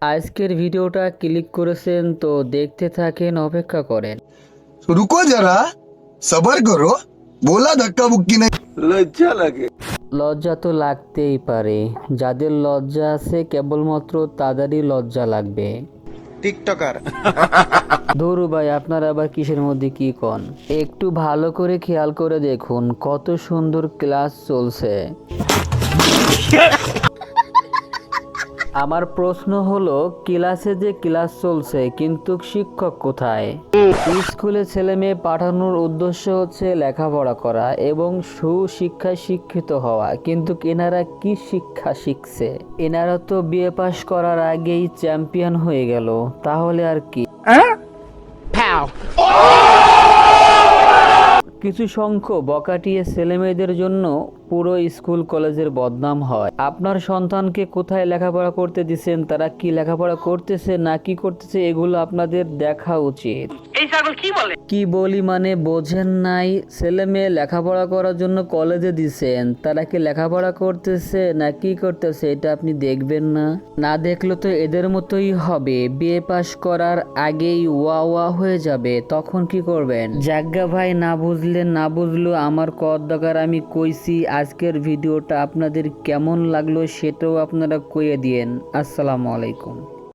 আজকের ভিডিওটা ক্লিক করেছেন তো দেখতে থাকেন, অপেক্ষা করেন। रुको जरा सबर करो बोला धक्का मुक्की नहीं। লজ্জা লাগে। লজ্জা তো লাগতেই পারে, যাদের লজ্জা আছে কেবলমাত্র তাদেরই লজ্জা লাগবে। টিকটকার। ধরু ভাই, আপনারা আবার কিসের মধ্যে কি কন? একটু ভালো করে খেয়াল করে দেখুন কত সুন্দর ক্লাস চলছে। আমার প্রশ্ন হলো, ক্লাসে যে ক্লাস চলছে কিন্তু শিক্ষক কোথায়? স্কুলে ছেলে মেয়ে পাঠানোর উদ্দেশ্য হচ্ছে লেখাপড়া করা এবং সুশিক্ষায় শিক্ষিত হওয়া, কিন্তু এনারা কি শিক্ষা শিখছে? এনারা তো বিএ পাশ করার আগেই চ্যাম্পিয়ন হয়ে গেল, তাহলে আর কি? কিছু সংখ্যক বকাটিয়ে ছেলেমেয়েদের জন্য পুরো স্কুল কলেজের বদনাম হয়। আপনার সন্তানকে কোথায় লেখাপড়া করতে দিচ্ছেন, তারা কি লেখাপড়া করতেছে না কি করতেছে, এগুলো আপনাদের দেখা উচিত। কি বলি মানে বোঝেন নাই? ছেলে মেয়ে লেখাপড়া করার জন্য কলেজে দিচ্ছেন, তারা কি লেখাপড়া করতেছে না কি করতেছে এটা আপনি দেখবেন না? না দেখলে তো এদের মতোই হবে, বিএ পাশ করার আগেই ওয়া ওয়া হয়ে যাবে, তখন কি করবেন? জাগ্গা ভাই, না বুঝলেন না বুঝলো আমার কর দরকার, আমি কইছি। আজকের ভিডিওটা আপনাদের কেমন লাগলো সেটাও আপনারা কইয়ে দিয়েন। আসসালামু আলাইকুম।